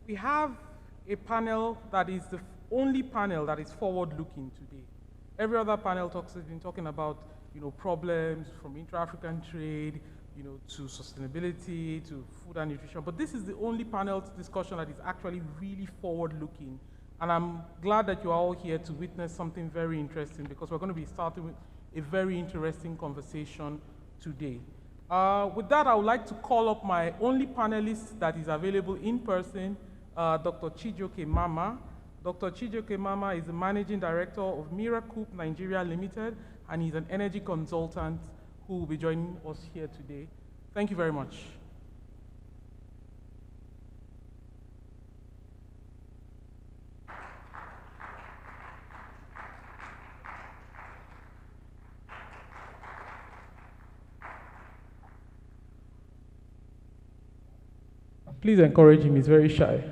We have a panel that is the only panel that is forward-looking today. Every other panel has been talking about, problems from intra-African trade, to sustainability, to food and nutrition. But this is the only panel discussion that is actually really forward-looking. And I'm glad that you are all here to witness something very interesting, because we're going to be starting with a very interesting conversation today. With that, I would like to call up my only panelist that is available in person, Dr. Chijioke Mama. Dr. Chijioke Mama is the Managing Director of Meiracopp Nigeria Limited, and he's an energy consultant who will be joining us here today. Thank you very much. Please encourage him, he's very shy.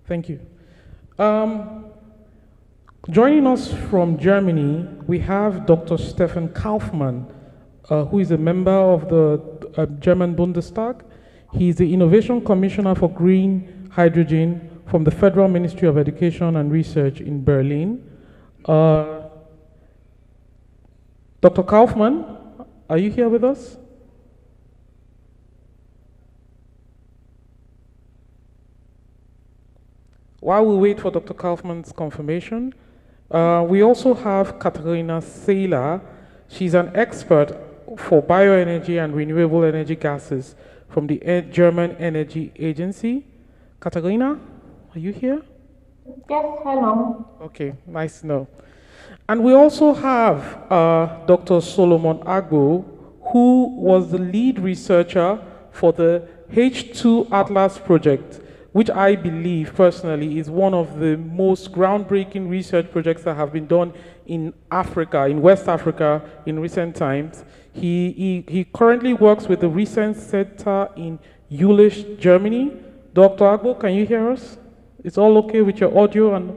Thank you. Joining us from Germany, we have Dr. Stefan Kaufmann, who is a member of the German Bundestag. He is the Innovation Commissioner for Green Hydrogen from the Federal Ministry of Education and Research in Berlin. Dr. Kaufmann, are you here with us? While we wait for Dr. Kaufmann's confirmation, we also have Katharina Seiler. She's an expert for bioenergy and renewable energy gases from the German Energy Agency. Katharina, are you here? Yes, hello. Okay, nice to know. And we also have Dr. Solomon Agbo, who was the lead researcher for the H2 Atlas project, which I believe personally is one of the most groundbreaking research projects that have been done in Africa, in West Africa, in recent times. He currently works with the Research Center in Jülich, Germany. Dr. Agbo, can you hear us? It's all okay with your audio? And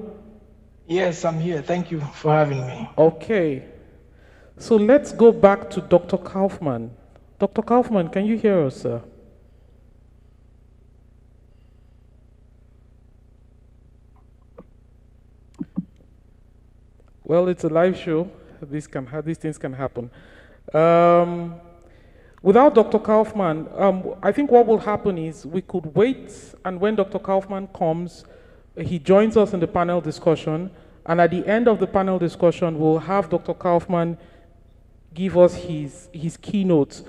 yes, I'm here. Thank you for having me. Okay. So let's go back to Dr. Kaufmann. Dr. Kaufmann, can you hear us, sir? Well, it's a live show. These things can happen. Without Dr. Kaufmann, I think what will happen is we could wait, and when Dr. Kaufmann comes, he joins us in the panel discussion, and at the end of the panel discussion, we'll have Dr. Kaufmann give us his keynote,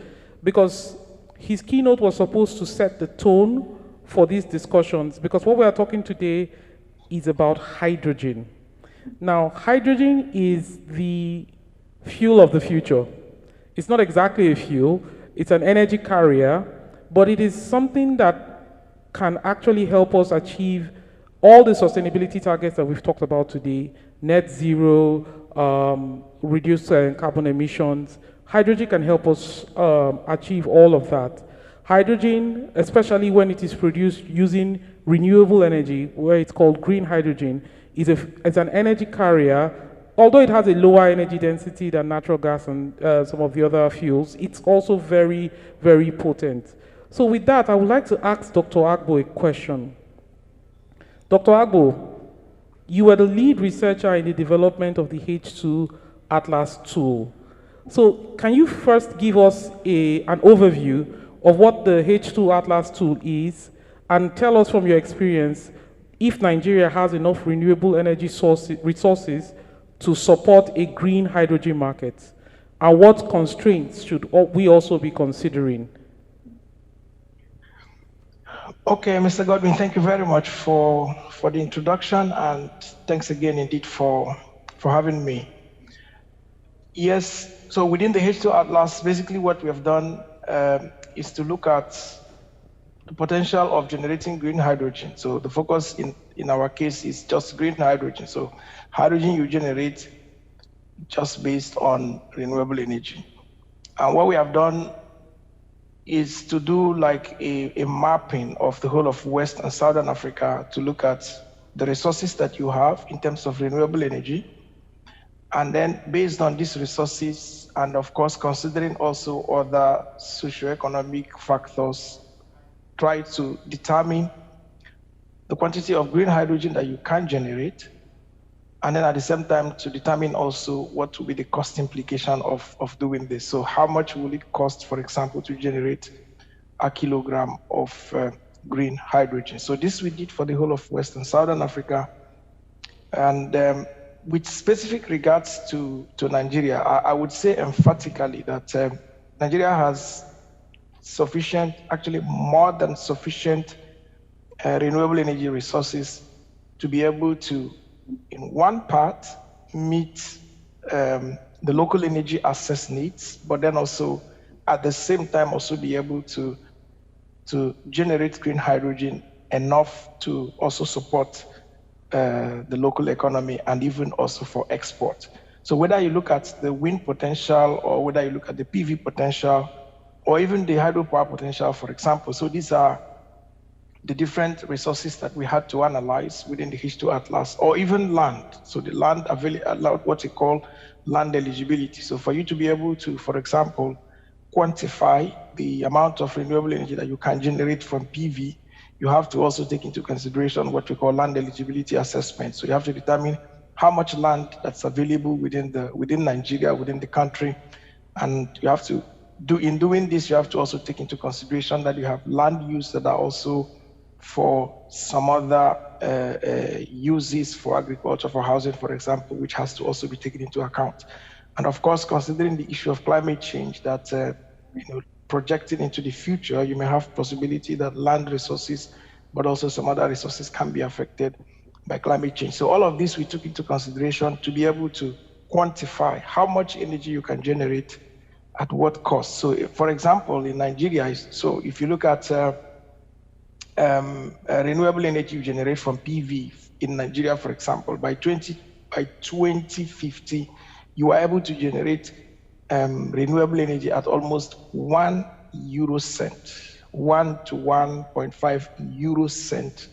because his keynote was supposed to set the tone for these discussions, because what we are talking today is about hydrogen. Now, hydrogen is the fuel of the future. It's not exactly a fuel, it's an energy carrier, but it is something that can actually help us achieve all the sustainability targets that we've talked about today: net zero, reduce carbon emissions. Hydrogen can help us achieve all of that. Hydrogen, especially when it is produced using renewable energy, where it's called green hydrogen, is an energy carrier. Although it has a lower energy density than natural gas and some of the other fuels, it's also very, very potent. So with that, I would like to ask Dr. Agbo a question. Dr. Agbo, you were the lead researcher in the development of the H2 Atlas tool. So can you first give us an overview of what the H2 Atlas tool is, and tell us from your experience if Nigeria has enough renewable energy resources to support a green hydrogen market, and what constraints should we also be considering? Okay, Mr. Godwin, thank you very much for the introduction, and thanks again indeed for having me. Yes, so within the H2 Atlas, basically what we have done is to look at the potential of generating green hydrogen. So the focus in our case is just green hydrogen. So hydrogen you generate just based on renewable energy. And what we have done is to do like a mapping of the whole of West and Southern Africa to look at the resources that you have in terms of renewable energy, And then based on these resources, and of course, considering also other socioeconomic factors, try to determine the quantity of green hydrogen that you can generate, and then at the same time to determine also what will be the cost implication of doing this. So how much will it cost, for example, to generate a kilogram of green hydrogen? So this we did for the whole of West and Southern Africa. And with specific regards to Nigeria, I would say emphatically that Nigeria has sufficient, actually more than sufficient renewable energy resources to be able to, in one part, meet the local energy access needs, but then also at the same time also be able to generate green hydrogen enough to also support the local economy and even also for export. So whether you look at the wind potential or whether you look at the PV potential or even the hydropower potential, for example, so these are the different resources that we had to analyze within the H2 Atlas, or even land. So the land allowed what we call land eligibility. So for you to be able to, for example, quantify the amount of renewable energy that you can generate from PV, you have to also take into consideration what we call land eligibility assessment. So you have to determine how much land that's available within Nigeria, within the country, and you have to in doing this, you have to also take into consideration that you have land use that are also for some other uses for agriculture, for housing, for example, which has to also be taken into account. And of course, considering the issue of climate change, that projecting into the future, you may have possibility that land resources, but also some other resources can be affected by climate change. So all of this we took into consideration to be able to quantify how much energy you can generate at what cost. So for example, in Nigeria, so if you look at renewable energy you generate from PV in Nigeria, for example, by 2050, you are able to generate renewable energy at almost 1 euro cent, 1 to 1.5 euro cent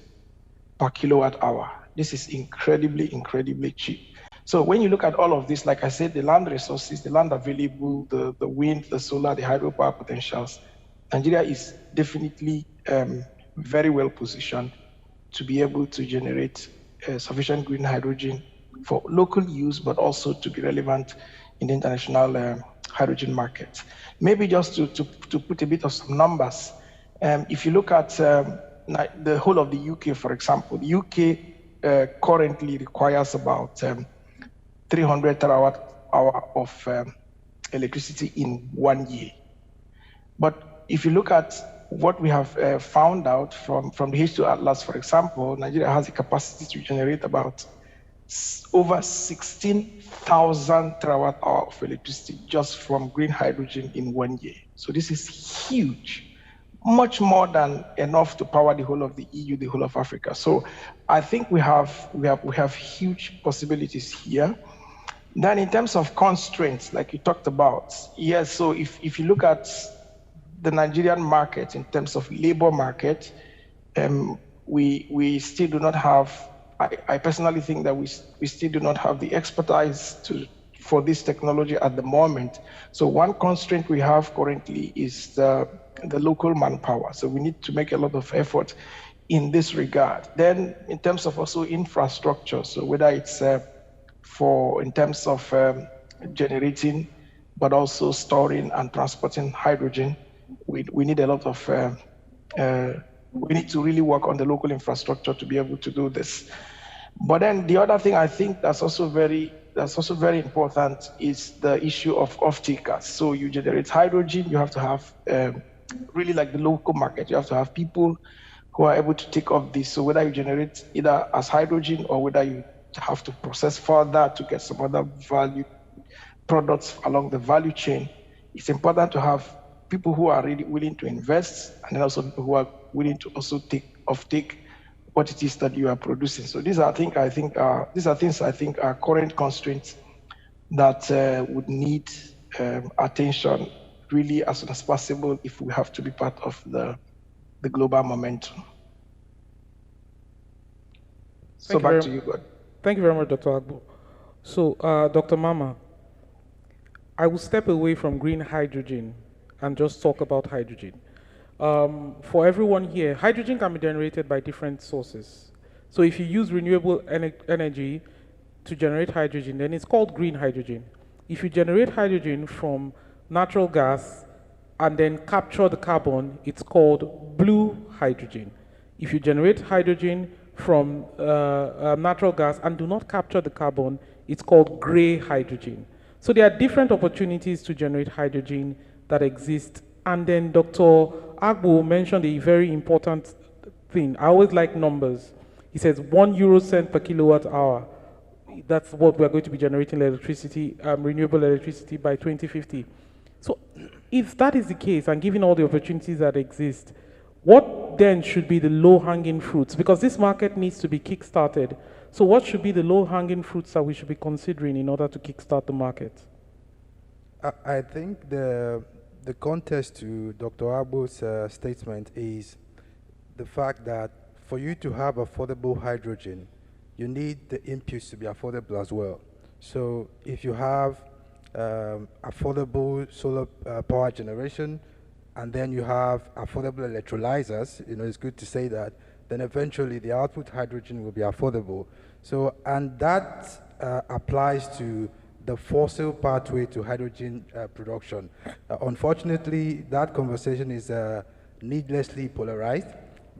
per kilowatt hour. This is incredibly, incredibly cheap. So when you look at all of this, like I said, the land resources, the land available, the wind, the solar, the hydropower potentials, Nigeria is definitely very well positioned to be able to generate sufficient green hydrogen for local use, but also to be relevant in the international hydrogen market. Maybe just to put a bit of some numbers, if you look at the whole of the UK, for example, the UK currently requires about 300 terawatt hour of electricity in 1 year. But if you look at what we have found out from the H2 Atlas, for example, Nigeria has the capacity to generate about over 16,000 terawatt hour of electricity just from green hydrogen in 1 year. So this is huge, much more than enough to power the whole of the EU, the whole of Africa. So I think we have huge possibilities here. Then in terms of constraints, like you talked about, yes, so if you look at the Nigerian market in terms of labor market, we still do not have, I personally think that we still do not have the expertise for this technology at the moment. So one constraint we have currently is the local manpower. So we need to make a lot of effort in this regard. Then in terms of also infrastructure, so whether it's in terms of generating, but also storing and transporting hydrogen, we need a lot of, we need to really work on the local infrastructure to be able to do this. But then the other thing I think that's also very important is the issue of off-takers. So you generate hydrogen, you have to have really like the local market, you have to have people who are able to take off this. So whether you generate either as hydrogen or whether you have to process further to get some other value products along the value chain, it's important to have people who are really willing to invest and then also people who are willing to also take what it is that you are producing. So these are things I think are current constraints that would need attention really as soon as possible if we have to be part of the global momentum. So back to you, God. Thank you very much, Dr. Agbo. So, Dr. Mama, I will step away from green hydrogen and just talk about hydrogen. For everyone here, hydrogen can be generated by different sources. So if you use renewable energy to generate hydrogen, then it's called green hydrogen. If you generate hydrogen from natural gas and then capture the carbon, it's called blue hydrogen. If you generate hydrogen from natural gas and do not capture the carbon, it's called gray hydrogen. So there are different opportunities to generate hydrogen that exist. And then Dr. Agbo mentioned a very important thing. I always like numbers. He says 1 euro cent per kilowatt hour. That's what we're going to be generating electricity, renewable electricity by 2050. So if that is the case, and given all the opportunities that exist, what then should be the low-hanging fruits? Because this market needs to be kick-started. So what should be the low-hanging fruits that we should be considering in order to kickstart the market? I think the context to Dr. Agbo's statement is the fact that for you to have affordable hydrogen, you need the inputs to be affordable as well. So if you have affordable solar power generation, and then you have affordable electrolyzers, it's good to say that, then eventually the output hydrogen will be affordable. So, and that applies to the fossil pathway to hydrogen production. Unfortunately, that conversation is needlessly polarized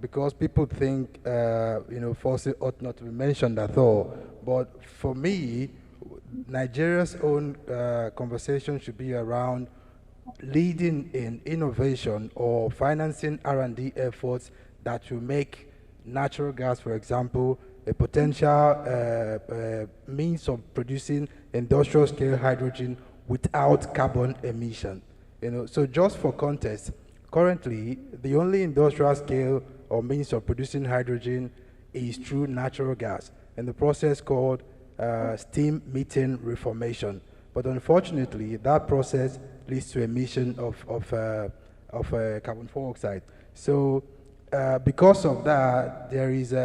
because people think, fossil ought not to be mentioned at all. But for me, Nigeria's own conversation should be around leading in innovation or financing R&D efforts that will make natural gas, for example, a potential means of producing industrial scale hydrogen without carbon emission. So just for context, currently the only industrial scale or means of producing hydrogen is through natural gas and the process called steam methane reformation. But unfortunately, that process leads to emission of carbon dioxide. So because of that, there is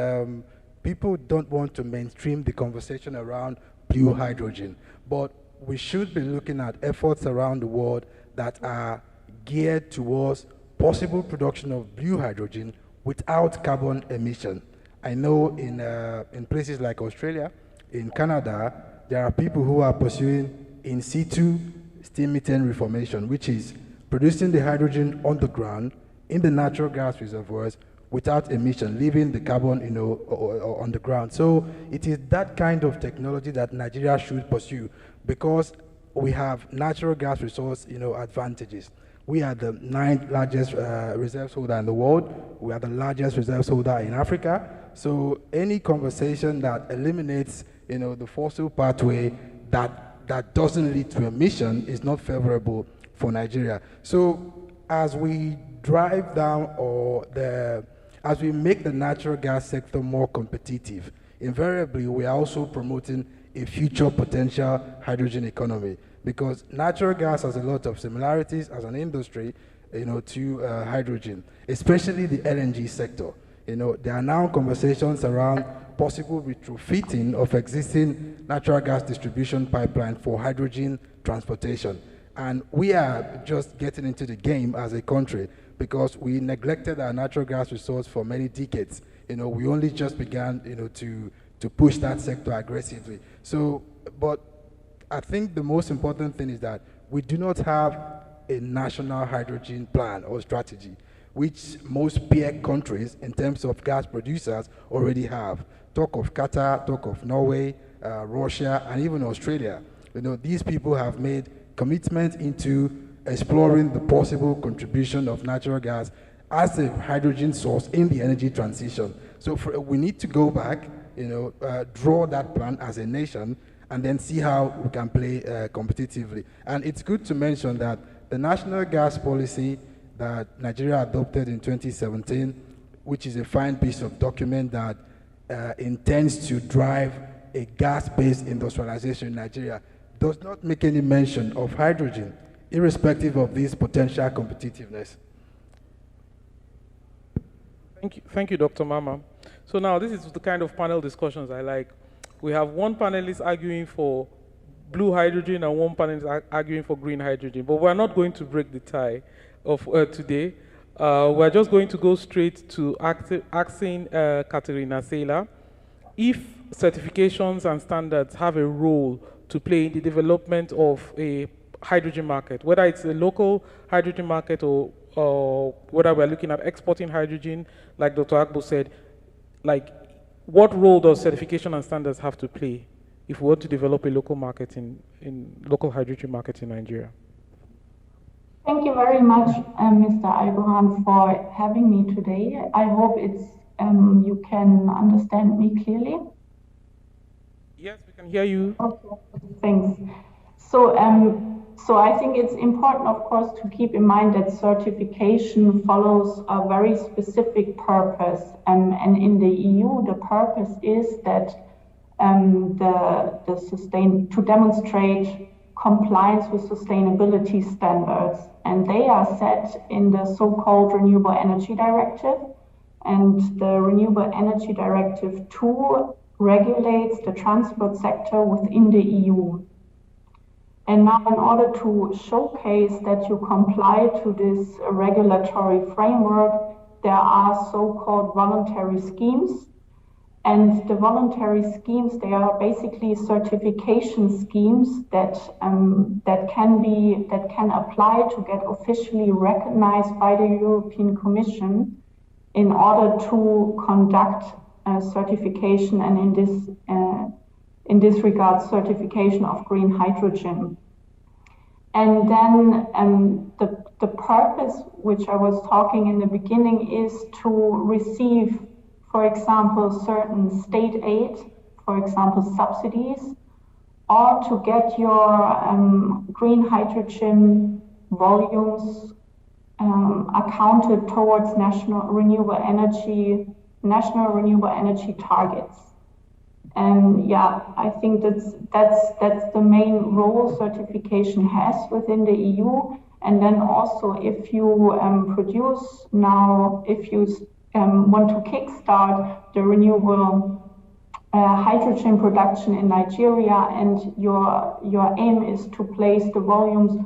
people don't want to mainstream the conversation around blue hydrogen, but we should be looking at efforts around the world that are geared towards possible production of blue hydrogen without carbon emission. I know in places like Australia, in Canada, there are people who are pursuing in situ steam methane reformation, which is producing the hydrogen on the ground in the natural gas reservoirs without emission, leaving the carbon, on the ground. So it is that kind of technology that Nigeria should pursue because we have natural gas resource, advantages. We are the 9th largest reserves holder in the world. We are the largest reserves holder in Africa. So any conversation that eliminates, the fossil pathway that doesn't lead to emission is not favorable for Nigeria. So as we drive down as we make the natural gas sector more competitive, invariably we are also promoting a future potential hydrogen economy because natural gas has a lot of similarities as an industry, to hydrogen, especially the LNG sector. There are now conversations around possible retrofitting of existing natural gas distribution pipeline for hydrogen transportation. And we are just getting into the game as a country because we neglected our natural gas resource for many decades. We only just began, to push that sector aggressively. So, but I think the most important thing is that we do not have a national hydrogen plan or strategy, which most peer countries in terms of gas producers already have. Talk of Qatar, talk of Norway, Russia, and even Australia. These people have made commitment into exploring the possible contribution of natural gas as a hydrogen source in the energy transition. So we need to go back, draw that plan as a nation, and then see how we can play competitively. And it's good to mention that the national gas policy that Nigeria adopted in 2017, which is a fine piece of document that intends to drive a gas-based industrialization in Nigeria, does not make any mention of hydrogen, irrespective of this potential competitiveness. Thank you, Dr. Mama. So now this is the kind of panel discussions I like. We have one panelist arguing for blue hydrogen and one panelist arguing for green hydrogen. But we're not going to break the tie of today. We're just going to go straight to asking Katharina if certifications and standards have a role to play in the development of a hydrogen market, whether it's a local hydrogen market or whether we're looking at exporting hydrogen, like Dr. Agbo said, like what role does certification and standards have to play if we want to develop a local market in local hydrogen market in Nigeria? Thank you very much, Mr. Aigbokhan, for having me today. I hope you can understand me clearly. Yes, we can hear you. Okay, thanks. So I think it's important, of course, to keep in mind that certification follows a very specific purpose. And in the EU, the purpose is that to demonstrate compliance with sustainability standards. And they are set in the so-called Renewable Energy Directive. And the Renewable Energy Directive 2 regulates the transport sector within the EU. And now, in order to showcase that you comply to this regulatory framework, there are so-called voluntary schemes. And the voluntary schemes, they are basically certification schemes that can apply to get officially recognized by the European Commission in order to conduct certification, and in this regard, certification of green hydrogen. And then the purpose, which I was talking in the beginning, is to receive, for example, certain state aid, for example, subsidies, or to get your green hydrogen volumes accounted towards national renewable energy targets. And yeah, I think that's the main role certification has within the EU. And then also, if you want to kickstart the renewable hydrogen production in Nigeria, and your aim is to place the volumes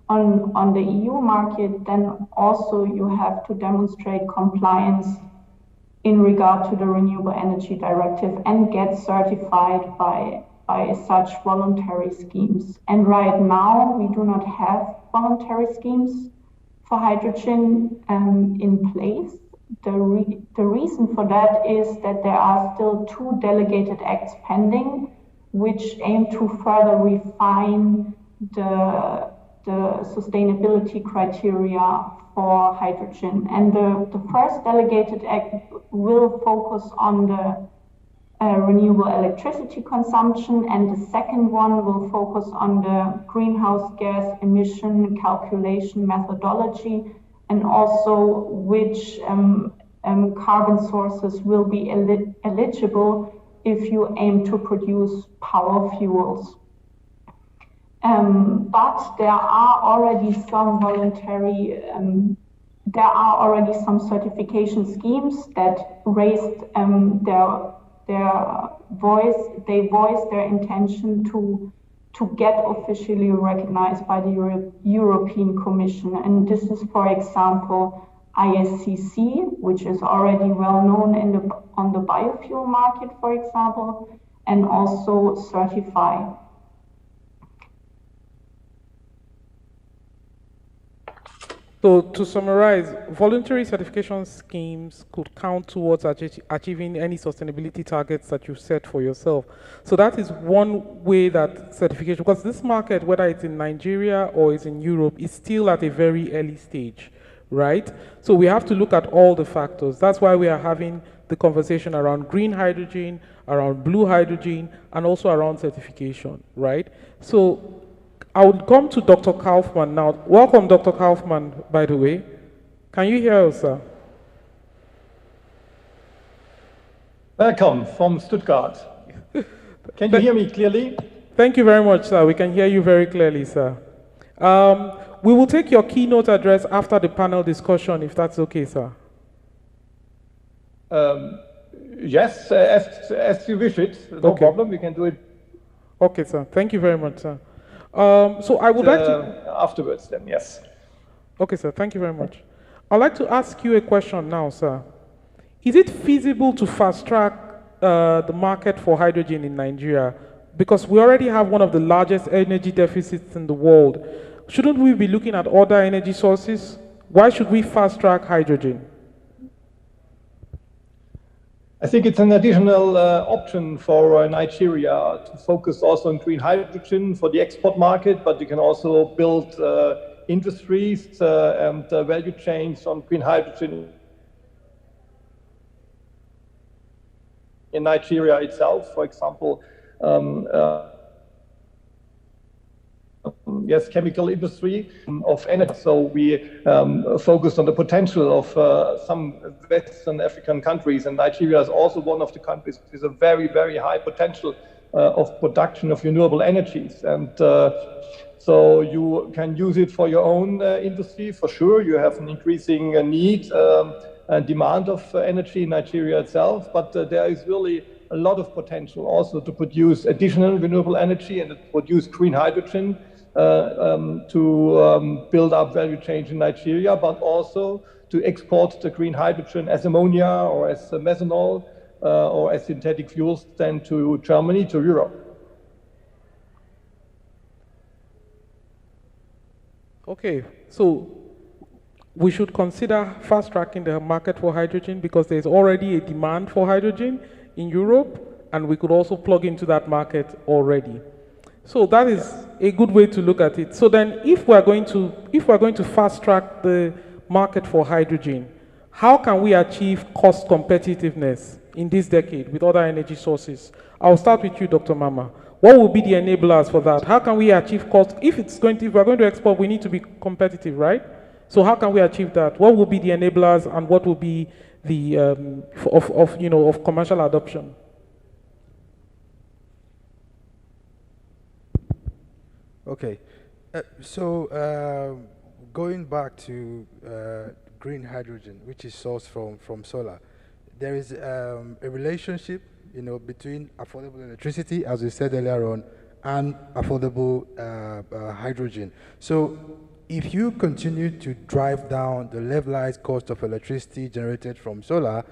on the EU market, then also you have to demonstrate compliance in regard to the Renewable Energy Directive and get certified by such voluntary schemes. And right now, we do not have voluntary schemes for hydrogen in place. The reason for that is that there are still 2 delegated acts pending, which aim to further refine the sustainability criteria for hydrogen. And the first delegated act will focus on the renewable electricity consumption, and the second one will focus on the greenhouse gas emission calculation methodology, and also which carbon sources will be eligible if you aim to produce power fuels. But there are already some certification schemes that raised their voice. They voiced their intention to get officially recognized by the European Commission. And this is, for example, ISCC, which is already well known on the biofuel market, for example, and also Certify. So to summarize, voluntary certification schemes could count towards achieving any sustainability targets that you set for yourself. So that is one way that certification, because this market, whether it's in Nigeria or it's in Europe, is still at a very early stage, right? So we have to look at all the factors. That's why we are having the conversation around green hydrogen, around blue hydrogen, and also around certification, right? So I would come to Dr. Kaufmann now. Welcome, Dr. Kaufmann, by the way. Can you hear us, sir? Welcome from Stuttgart. Can you hear me clearly? Thank you very much, sir. We can hear you very clearly, sir. We will take your keynote address after the panel discussion, if that's okay, sir. Yes, as you wish it. No problem. We can do it. Okay, sir. Thank you very much, sir. So I would like to... Afterwards then, yes. Okay, sir. Thank you very much. I'd like to ask you a question now, sir. Is it feasible to fast-track the market for hydrogen in Nigeria? Because we already have one of the largest energy deficits in the world. Shouldn't we be looking at other energy sources? Why should we fast-track hydrogen? I think it's an additional option for Nigeria to focus also on green hydrogen for the export market, but you can also build industries and value chains on green hydrogen in Nigeria itself. For example, yes, chemical industry of energy. So we focused on the potential of some Western African countries, and Nigeria is also one of the countries with a very, very high potential of production of renewable energies. And so you can use it for your own industry, for sure. You have an increasing need and demand of energy in Nigeria itself, but there is really a lot of potential also to produce additional renewable energy and to produce green hydrogen to build up value chain in Nigeria, but also to export the green hydrogen as ammonia or as methanol or as synthetic fuels then to Germany, to Europe. Okay, so we should consider fast-tracking the market for hydrogen because there's already a demand for hydrogen in Europe, and we could also plug into that market already. So that is a good way to look at it. So then if we're going to fast-track the market for hydrogen, how can we achieve cost competitiveness in this decade with other energy sources? I'll start with you, Dr. Mama. What will be the enablers for that? How can we achieve cost? If we're going to export, we need to be competitive, right? So how can we achieve that? What will be the enablers, and what will be the of commercial adoption? Okay, so going back to green hydrogen, which is sourced from solar, there is a relationship, between affordable electricity, as we said earlier on, and affordable hydrogen. So if you continue to drive down the levelized cost of electricity generated from solar,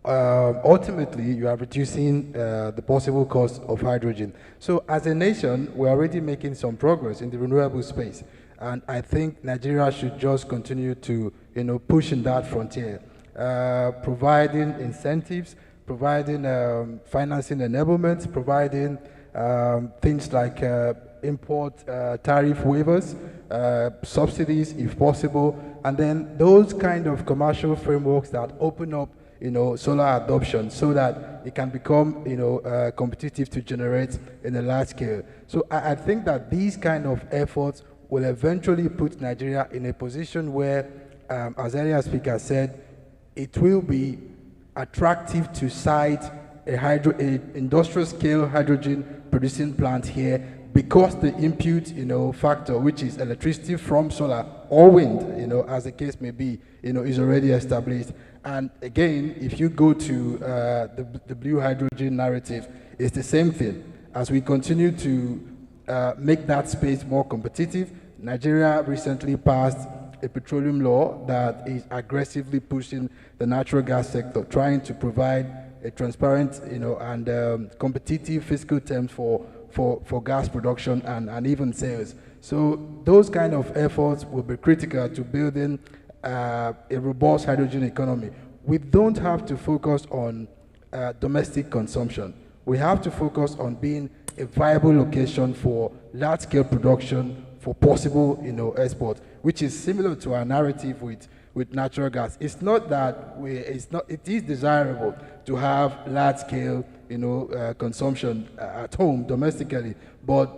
ultimately you are reducing the possible cost of hydrogen. So as a nation, we're already making some progress in the renewable space. And I think Nigeria should just continue to push in that frontier, providing incentives, providing financing enablement, providing things like import tariff waivers, subsidies if possible, and then those kind of commercial frameworks that open up solar adoption so that it can become competitive to generate in a large scale. So I think that these kind of efforts will eventually put Nigeria in a position where, as earlier speaker said, it will be attractive to site an industrial scale hydrogen producing plant here because the input factor, which is electricity from solar or wind, as the case may be, is already established. And again, if you go to the blue hydrogen narrative, it's the same thing. As we continue to make that space more competitive, Nigeria recently passed a petroleum law that is aggressively pushing the natural gas sector, trying to provide a transparent, and competitive fiscal terms for gas production and even sales. So those kind of efforts will be critical to building a robust hydrogen economy. We don't have to focus on domestic consumption. We have to focus on being a viable location for large-scale production for possible, export, which is similar to our narrative with natural gas. It's not that it is desirable to have large-scale, consumption at home domestically, but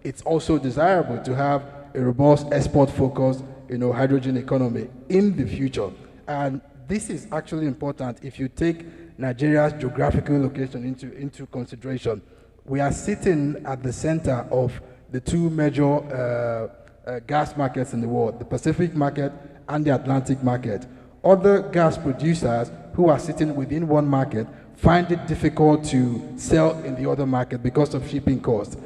it's also desirable to have a robust export-focused, hydrogen economy in the future. And this is actually important if you take Nigeria's geographical location into consideration. We are sitting at the center of the two major gas markets in the world, the Pacific market and the Atlantic market. Other gas producers who are sitting within one market find it difficult to sell in the other market because of shipping costs.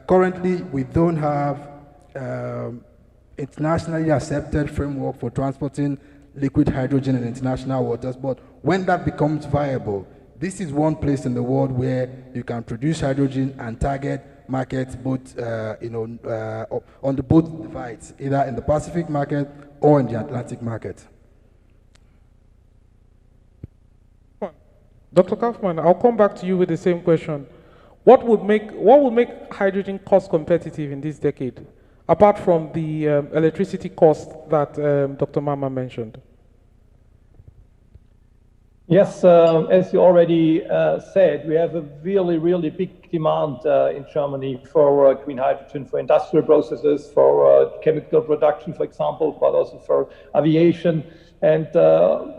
Currently, we don't have internationally accepted framework for transporting liquid hydrogen in international waters, but when that becomes viable, this is one place in the world where you can produce hydrogen and target markets both, on the both divides, either in the Pacific market or in the Atlantic market. Dr. Kaufman, I'll come back to you with the same question. What would make hydrogen cost competitive in this decade, apart from the electricity cost that Dr. Mama mentioned? Yes, as you already said, we have a really, really big demand in Germany for green hydrogen, for industrial processes, for chemical production, for example, but also for aviation. And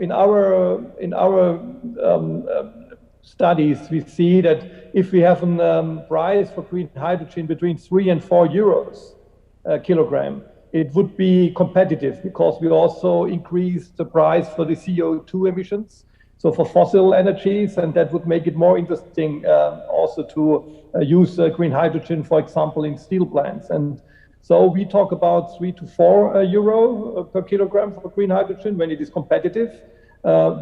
in our studies, we see that if we have a price for green hydrogen between 3 and 4 euros a kilogram, it would be competitive because we also increase the price for the CO2 emissions, so for fossil energies, and that would make it more interesting also to use green hydrogen, for example, in steel plants. And so we talk about 3 to 4 euro per kilogram for green hydrogen when it is competitive.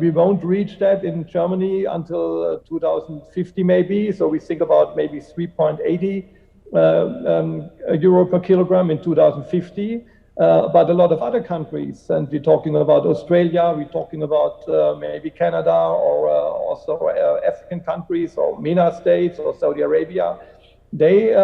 We won't reach that in Germany until 2050 maybe, so we think about maybe 3.80 euro per kilogram in 2050. But a lot of other countries, and we're talking about Australia, we're talking about maybe Canada, or also African countries, or MENA states, or Saudi Arabia, they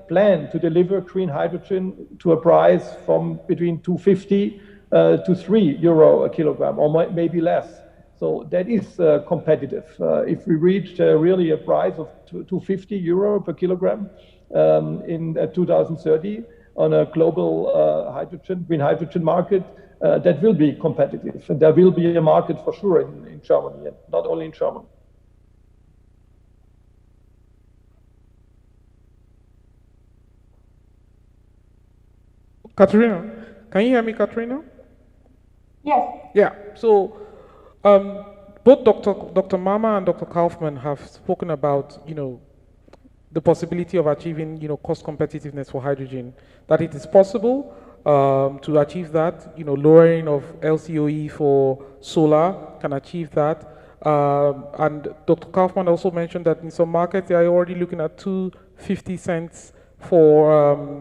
plan to deliver green hydrogen to a price from between 250 to 3 euro a kilogram, or maybe less. So that is competitive. If we reach really a price of 250 euro per kilogram in 2030, on a global green hydrogen market, that will be competitive. And there will be a market for sure in Germany, and not only in Germany. Katharina, can you hear me, Katharina? Yes. Yeah, so both Dr. Mama and Dr. Kaufman have spoken about, the possibility of achieving, cost competitiveness for hydrogen, that it is possible to achieve that, lowering of LCOE for solar can achieve that. And Dr. Kaufman also mentioned that in some markets, they are already looking at 2.50 cents for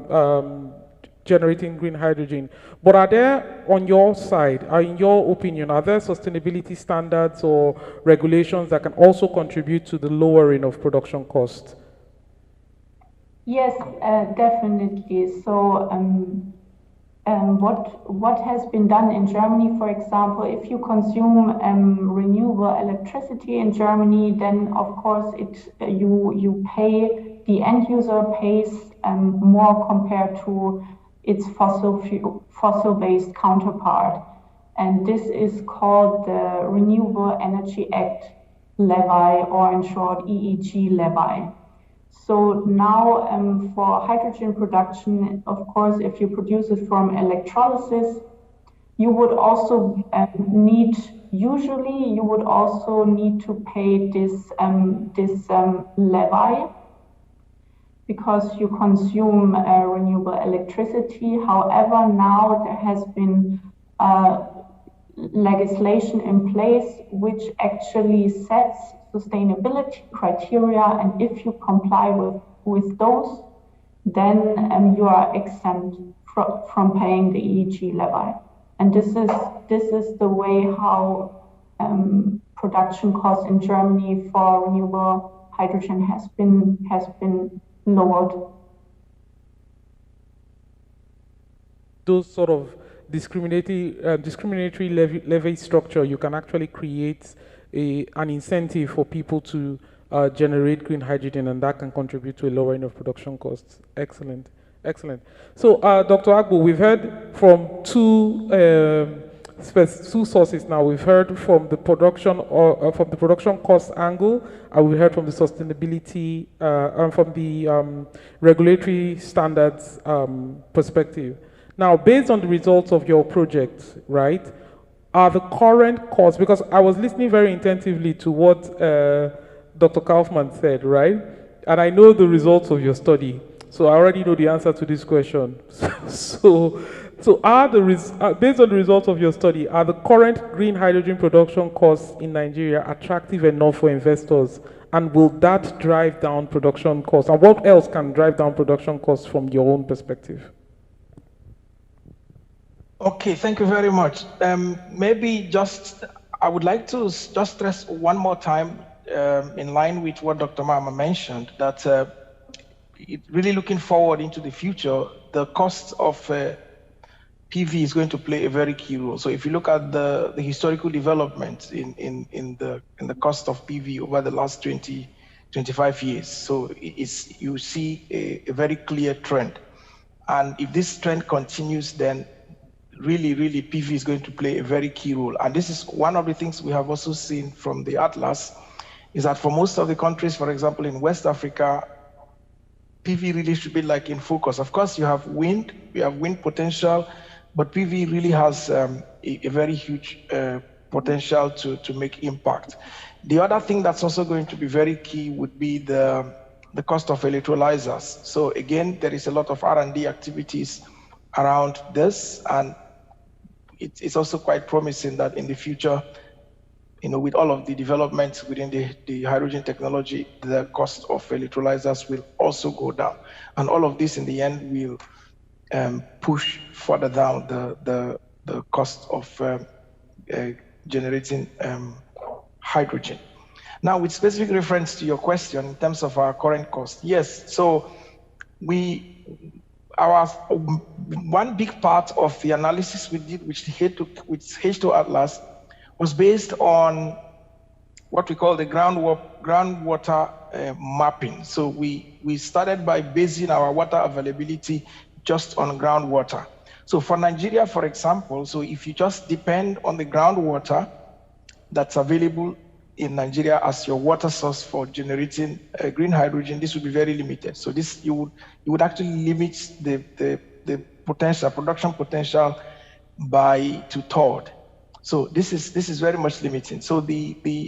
generating green hydrogen. But are there, on your side, in your opinion, are there sustainability standards or regulations that can also contribute to the lowering of production costs? Yes, definitely. So what has been done in Germany, for example, if you consume renewable electricity in Germany, then of course you pay, the end user pays more compared to its fossil-based counterpart. And this is called the Renewable Energy Act levy, or in short, EEG levy. So now for hydrogen production, of course, if you produce it from electrolysis, you would also need to pay this levy because you consume renewable electricity. However, now there has been legislation in place which actually sets sustainability criteria, and if you comply with those, then you are exempt from paying the EEG levy. And this is the way how production costs in Germany for renewable hydrogen has been lowered. Those sort of discriminatory levy structure, you can actually create an incentive for people to generate green hydrogen, and that can contribute to a lowering of production costs. Excellent, excellent. So, Dr. Agbo, we've heard from two sources now. We've heard from the production cost angle, and we heard from the sustainability and from the regulatory standards perspective. Now, based on the results of your project, right? are the current costs, because I was listening very attentively to what Dr. Kaufman said, right? And I know the results of your study, so I already know the answer to this question. So are based on the results of your study, are the current green hydrogen production costs in Nigeria attractive enough for investors? And will that drive down production costs? And what else can drive down production costs from your own perspective? Okay, thank you very much. Maybe I would like to just stress one more time, in line with what Dr. Mama mentioned, that really looking forward into the future, the cost of PV is going to play a very key role. So if you look at the historical development in the cost of PV over the last 25 years, so you see a very clear trend. And if this trend continues, then really PV is going to play a very key role. And this is one of the things we have also seen from the Atlas, is that for most of the countries, for example, in West Africa, PV really should be like in focus. Of course, we have wind potential, but PV really has a very huge potential to make impact. The other thing that's also going to be very key would be the cost of electrolyzers. So again, there is a lot of R&D activities around this, and it's also quite promising that in the future, with all of the developments within the hydrogen technology, the cost of electrolyzers will also go down. And all of this in the end will push further down the cost of generating hydrogen. Now, with specific reference to your question in terms of our current cost, yes, so one big part of the analysis we did with H2 Atlas was based on what we call the groundwater mapping. So we started by basing our water availability just on groundwater. So for Nigeria, for example, so if you just depend on the groundwater that's available in Nigeria as your water source for generating green hydrogen, this would be very limited. So this you would actually limit the production potential by 2/3. So this is very much limiting. So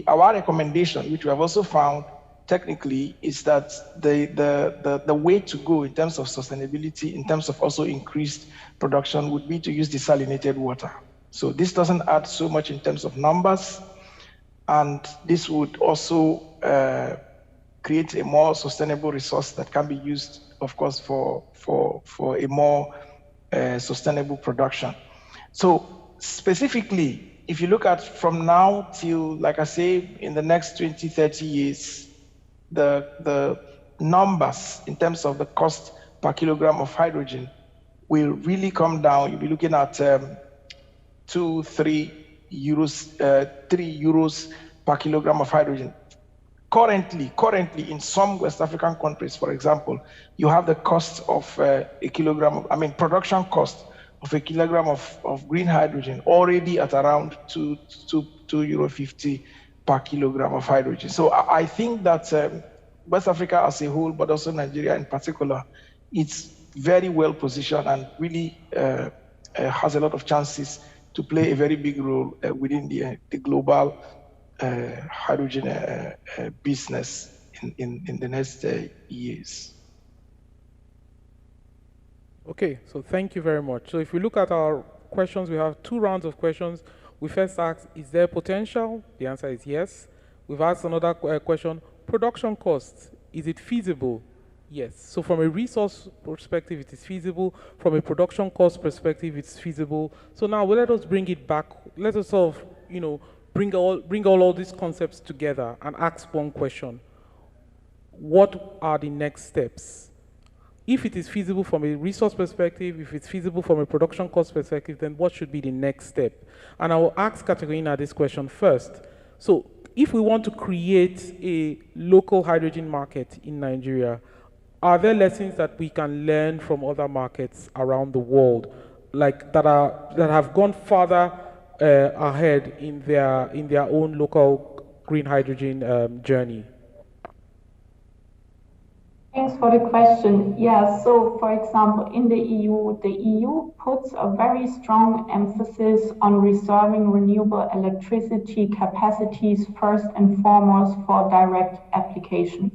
our recommendation, which we have also found technically, is that the way to go in terms of sustainability, in terms of also increased production, would be to use desalinated water. So this doesn't add so much in terms of numbers, and this would also create a more sustainable resource that can be used, of course, for a more sustainable production. So specifically, if you look at from now till, like I say, in the next 20, 30 years, the numbers in terms of the cost per kilogram of hydrogen will really come down. You'll be looking at 3 euros per kilogram of hydrogen. Currently, in some West African countries, for example, you have the cost of production cost of a kilogram of green hydrogen already at around €2.50 per kilogram of hydrogen. So I think that West Africa as a whole, but also Nigeria in particular, it's very well positioned and really has a lot of chances to play a very big role within the global hydrogen business in the next years. Okay, so thank you very much. So if we look at our questions, we have 2 rounds of questions. We first asked, is there potential? The answer is yes. We've asked another question, production costs, is it feasible? Yes. So from a resource perspective, it is feasible. From a production cost perspective, it's feasible. So now let us bring it back. Let us sort of, bring all these concepts together and ask one question. What are the next steps? If it is feasible from a resource perspective, if it's feasible from a production cost perspective, then what should be the next step? And I will ask Katharina this question first. So if we want to create a local hydrogen market in Nigeria, are there lessons that we can learn from other markets around the world, like that have gone farther ahead in their own local green hydrogen journey? Thanks for the question. Yeah, so for example, in the EU puts a very strong emphasis on reserving renewable electricity capacities first and foremost for direct applications.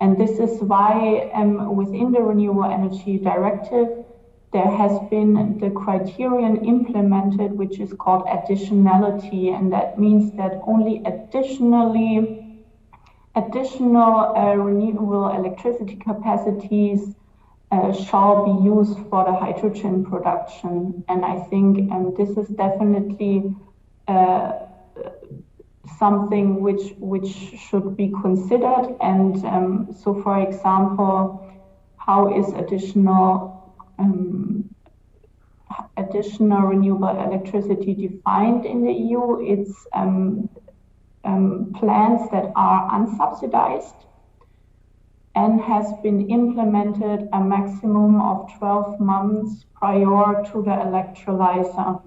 And this is why within the Renewable Energy Directive, there has been the criterion implemented, which is called additionality. And that means that only additional renewable electricity capacities shall be used for the hydrogen production. And I think this is definitely something which should be considered. And so, for example, how is additional renewable electricity defined in the EU? It's plants that are unsubsidized and has been implemented a maximum of 12 months prior to the electrolyzer,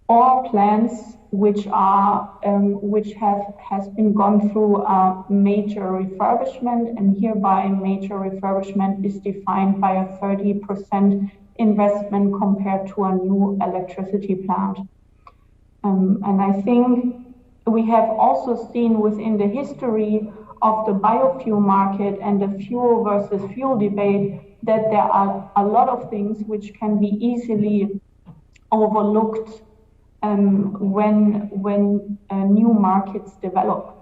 or plants which has been gone through a major refurbishment, and hereby major refurbishment is defined by a 30% investment compared to a new electricity plant. And I think we have also seen within the history of the biofuel market and the fuel versus fuel debate that there are a lot of things which can be easily overlooked when new markets develop.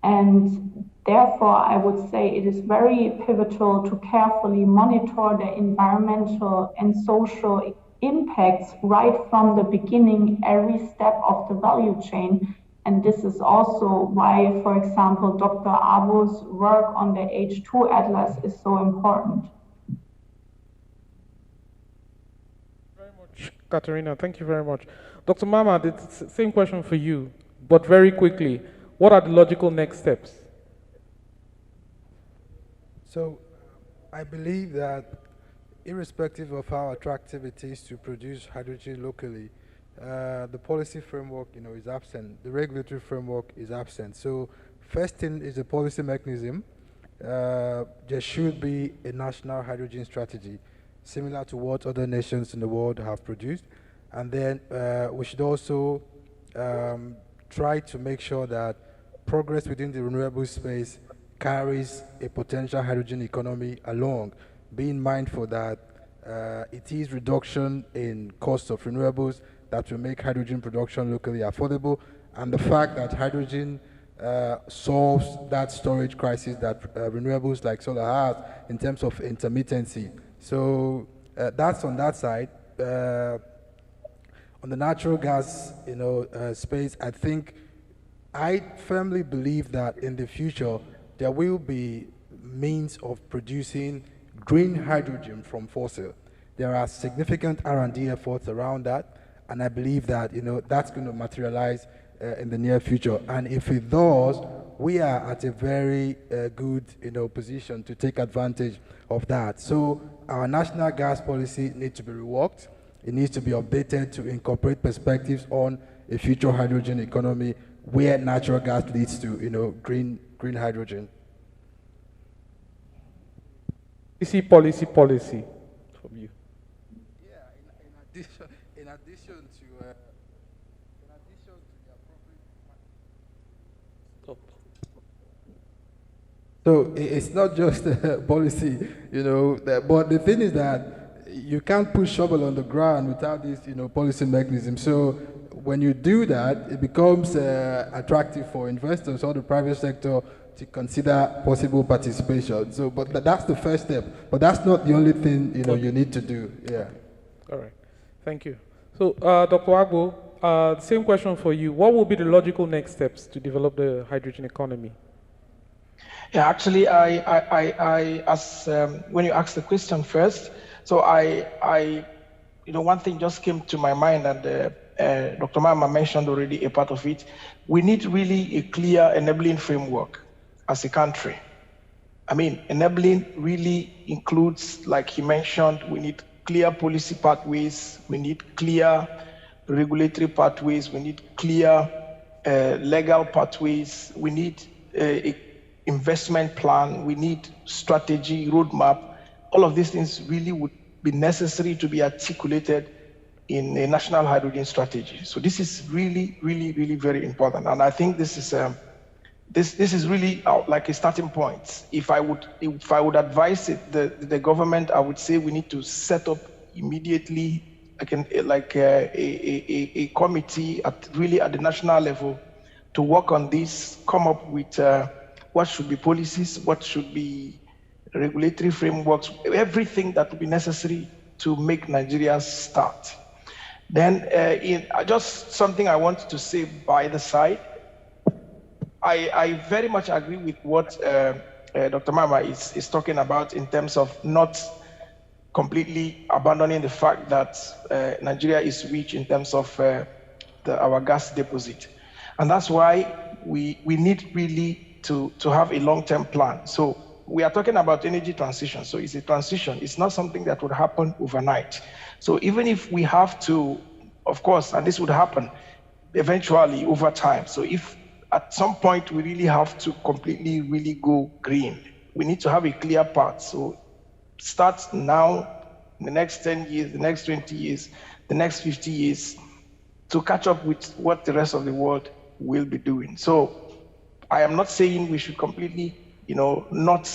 And therefore, I would say it is very pivotal to carefully monitor the environmental and social impacts right from the beginning, every step of the value chain. And this is also why, for example, Dr. Agbo's work on the H2 Atlas is so important. Very much, Katharina. Thank you very much. Dr. Mama, the same question for you, but very quickly. What are the logical next steps? So I believe that irrespective of how attractive it is to produce hydrogen locally, the policy framework, is absent. The regulatory framework is absent. So first thing is a policy mechanism. There should be a national hydrogen strategy, similar to what other nations in the world have produced. And then we should also try to make sure that progress within the renewable space carries a potential hydrogen economy along, being mindful that it is reduction in cost of renewables that will make hydrogen production locally affordable, and the fact that hydrogen solves that storage crisis that renewables like solar has in terms of intermittency. So that's on that side. On the natural gas, space, I firmly believe that in the future there will be means of producing green hydrogen from fossil. There are significant R&D efforts around that, and I believe that that's going to materialize in the near future. And if it does, we are at a very good position to take advantage of that. So our national gas policy needs to be reworked. It needs to be updated to incorporate perspectives on a future hydrogen economy where natural gas leads to green hydrogen. Policy from you. Yeah, in addition to the appropriate. Stop. So it's not just policy, but the thing is that you can't put shovel on the ground without this, policy mechanism. So when you do that, it becomes attractive for investors or the private sector to consider possible participation. So, but that's the first step. But that's not the only thing you need to do. Yeah. All right. Thank you. So, Dr. Agbo, same question for you. What will be the logical next steps to develop the hydrogen economy? Yeah, actually, when you asked the question first, so one thing just came to my mind, and Dr. Mama mentioned already a part of it. We need really a clear enabling framework as a country. Enabling really includes, like he mentioned, we need clear policy pathways, we need clear regulatory pathways, we need clear legal pathways, we need a investment plan, we need strategy, roadmap. All of these things really would be necessary to be articulated in a national hydrogen strategy. So this is really, really, really very important. And I think this is really like a starting point. If I would advise the government, I would say we need to set up immediately a committee at the national level to work on this, come up with what should be policies, what should be regulatory frameworks, everything that would be necessary to make Nigeria start. Then just something I want to say by the side, I very much agree with what Dr. Mama is talking about in terms of not completely abandoning the fact that Nigeria is rich in terms of our gas deposit. And that's why we need really to have a long-term plan. So we are talking about energy transition. So it's a transition. It's not something that would happen overnight. So even if we have to, of course, and this would happen eventually over time. So if at some point we really have to completely really go green, we need to have a clear path. So start now, in the next 10 years, the next 20 years, the next 50 years, to catch up with what the rest of the world will be doing. So I am not saying we should completely, not,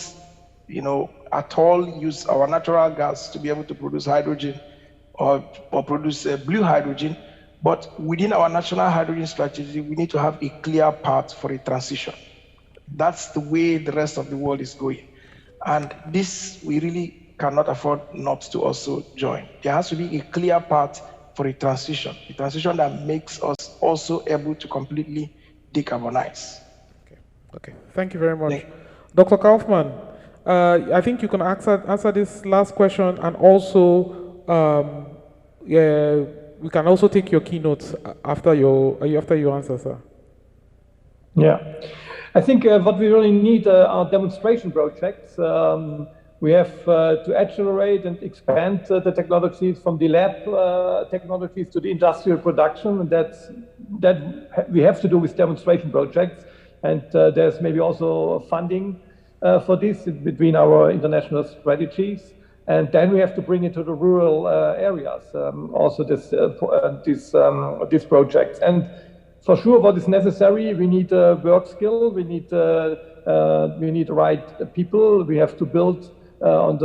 at all use our natural gas to be able to produce hydrogen or produce blue hydrogen, but within our national hydrogen strategy, we need to have a clear path for a transition. That's the way the rest of the world is going. And this, we really cannot afford not to also join. There has to be a clear path for a transition that makes us also able to completely decarbonize. Okay. Thank you very much. Dr. Kaufmann, I think you can answer this last question, and also we can also take your keynotes after you answer, sir. Yeah, I think what we really need are demonstration projects. We have to accelerate and expand the technologies from the lab technologies to the industrial production, and that we have to do with demonstration projects. And there's maybe also funding for this between our international strategies. And then we have to bring it to the rural areas, also these projects. And for sure, what is necessary, we need work skill, we need the right people. We have to build on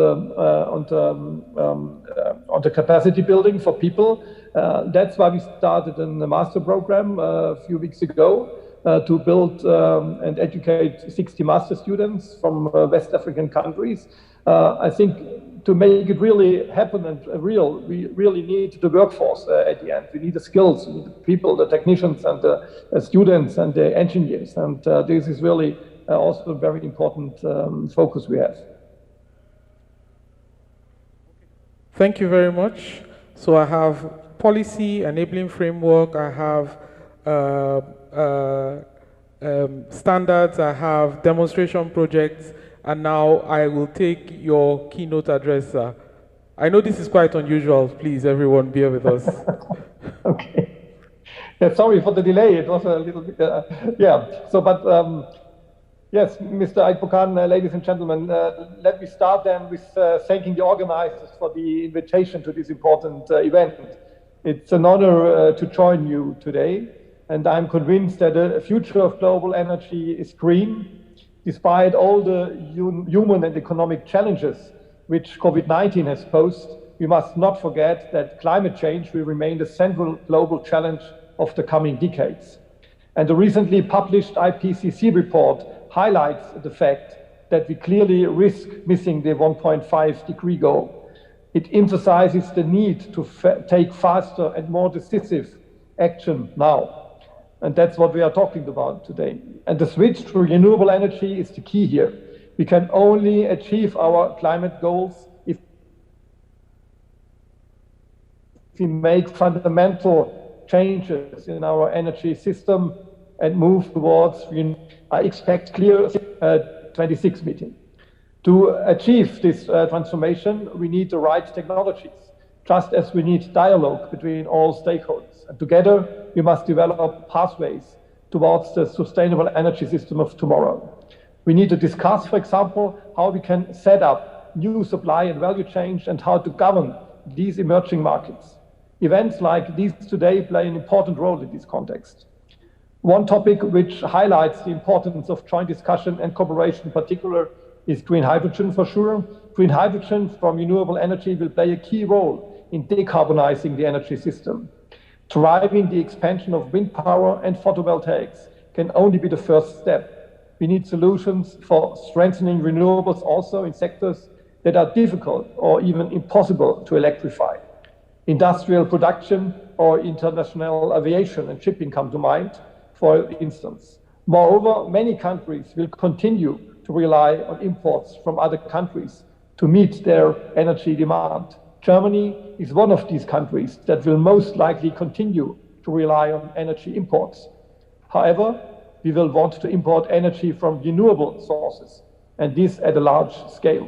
the capacity building for people. That's why we started in the master program a few weeks ago to build and educate 60 master students from West African countries. I think to make it really happen and real, we really need the workforce at the end. We need the skills, we need the people, the technicians and the students and the engineers. And this is really also a very important focus we have. Thank you very much. So I have policy, enabling framework, I have standards, I have demonstration projects, and now I will take your keynote address. I know this is quite unusual. Please, everyone, bear with us. Okay. Yeah, sorry for the delay. It was a little bit, yeah. So, but yes, Mr. Aigbokhan, ladies and gentlemen, let me start then with thanking the organizers for the invitation to this important event. It's an honor to join you today, and I'm convinced that the future of global energy is green. Despite all the human and economic challenges which COVID-19 has posed, we must not forget that climate change will remain the central global challenge of the coming decades. And the recently published IPCC report highlights the fact that we clearly risk missing the 1.5 degree goal. It emphasizes the need to take faster and more decisive action now. And that's what we are talking about today. And the switch to renewable energy is the key here. We can only achieve our climate goals if we make fundamental changes in our energy system and move towards, I expect, clear 26 meeting. To achieve this transformation, we need the right technologies, just as we need dialogue between all stakeholders. And together, we must develop pathways towards the sustainable energy system of tomorrow. We need to discuss, for example, how we can set up new supply and value chains and how to govern these emerging markets. Events like these today play an important role in this context. One topic which highlights the importance of joint discussion and cooperation in particular is green hydrogen for sure. Green hydrogen from renewable energy will play a key role in decarbonizing the energy system. Driving the expansion of wind power and photovoltaics can only be the first step. We need solutions for strengthening renewables also in sectors that are difficult or even impossible to electrify. Industrial production or international aviation and shipping come to mind, for instance. Moreover, many countries will continue to rely on imports from other countries to meet their energy demand. Germany is one of these countries that will most likely continue to rely on energy imports. However, we will want to import energy from renewable sources, and this at a large scale.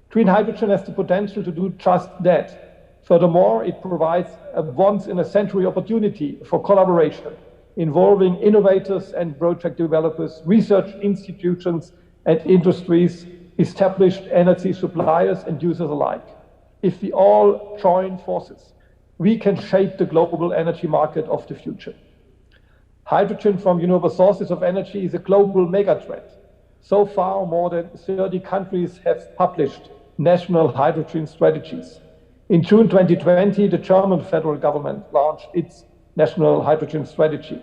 Green hydrogen has the potential to do just that. Furthermore, it provides a once-in-a-century opportunity for collaboration involving innovators and project developers, research institutions and industries, established energy suppliers and users alike. If we all join forces, we can shape the global energy market of the future. Hydrogen from renewable sources of energy is a global megatrend. So far, more than 30 countries have published national hydrogen strategies. In June 2020, the German federal government launched its national hydrogen strategy.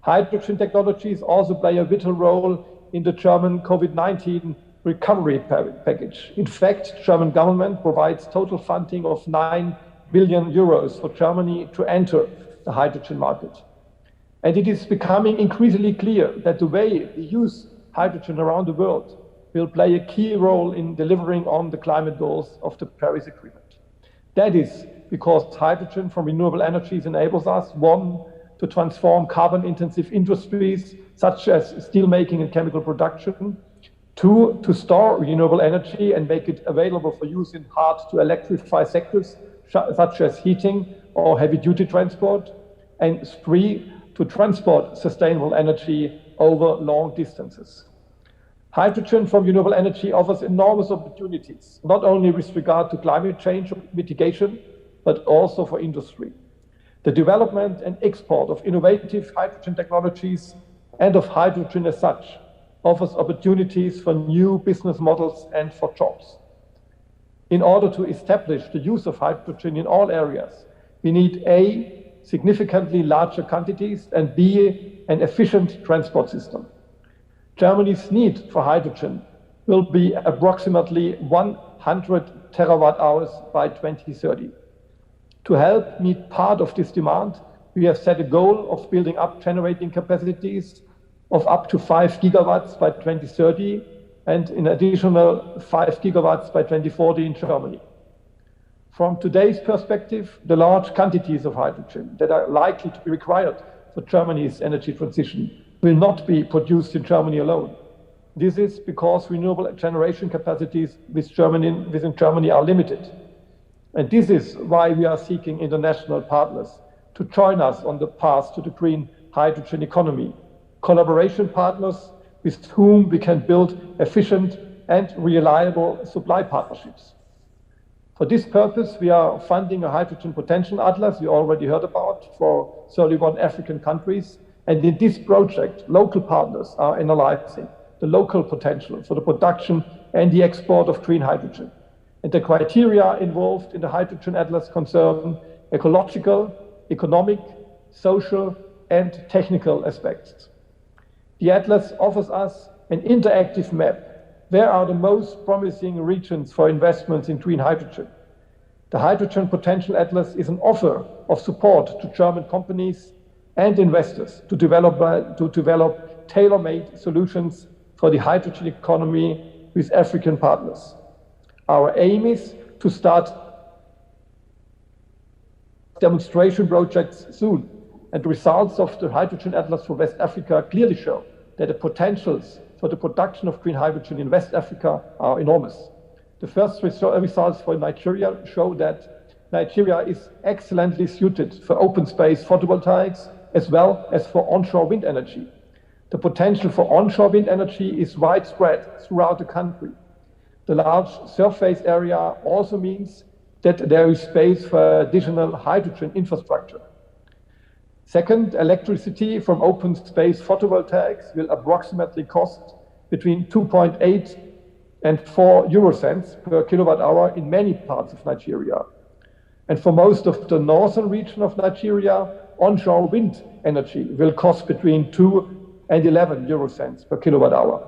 Hydrogen technologies also play a vital role in the German COVID-19 recovery package. In fact, the German government provides total funding of 9 billion euros for Germany to enter the hydrogen market. And it is becoming increasingly clear that the way we use hydrogen around the world will play a key role in delivering on the climate goals of the Paris Agreement. That is because hydrogen from renewable energies enables us, one, to transform carbon-intensive industries such as steelmaking and chemical production, two, to store renewable energy and make it available for use in hard-to-electrify sectors such as heating or heavy-duty transport, and three, to transport sustainable energy over long distances. Hydrogen from renewable energy offers enormous opportunities, not only with regard to climate change mitigation, but also for industry. The development and export of innovative hydrogen technologies and of hydrogen as such offers opportunities for new business models and for jobs. In order to establish the use of hydrogen in all areas, we need A, significantly larger quantities, and B, an efficient transport system. Germany's need for hydrogen will be approximately 100 terawatt hours by 2030. To help meet part of this demand, we have set a goal of building up generating capacities of up to 5 gigawatts by 2030 and an additional 5 gigawatts by 2040 in Germany. From today's perspective, the large quantities of hydrogen that are likely to be required for Germany's energy transition will not be produced in Germany alone. This is because renewable generation capacities within Germany are limited. And this is why we are seeking international partners to join us on the path to the green hydrogen economy, collaboration partners with whom we can build efficient and reliable supply partnerships. For this purpose, we are funding a hydrogen potential atlas we already heard about for 31 African countries. And in this project, local partners are analyzing the local potential for the production and the export of green hydrogen. And the criteria involved in the hydrogen atlas concern ecological, economic, social, and technical aspects. The atlas offers us an interactive map. Where are the most promising regions for investments in green hydrogen? The Hydrogen Potential Atlas is an offer of support to German companies and investors to develop tailor-made solutions for the hydrogen economy with African partners. Our aim is to start demonstration projects soon, and the results of the Hydrogen Atlas for West Africa clearly show that the potentials for the production of green hydrogen in West Africa are enormous. The first results for Nigeria show that Nigeria is excellently suited for open space photovoltaics as well as for onshore wind energy. The The potential for onshore wind energy is widespread throughout the country. The large surface area also means that there is space for additional hydrogen infrastructure. Second, electricity from open space photovoltaics will approximately cost between 2.8 and 4 euro cents per kilowatt hour in many parts of Nigeria. And for most of the northern region of Nigeria, onshore wind energy will cost between 2 and 11 euro cents per kilowatt hour.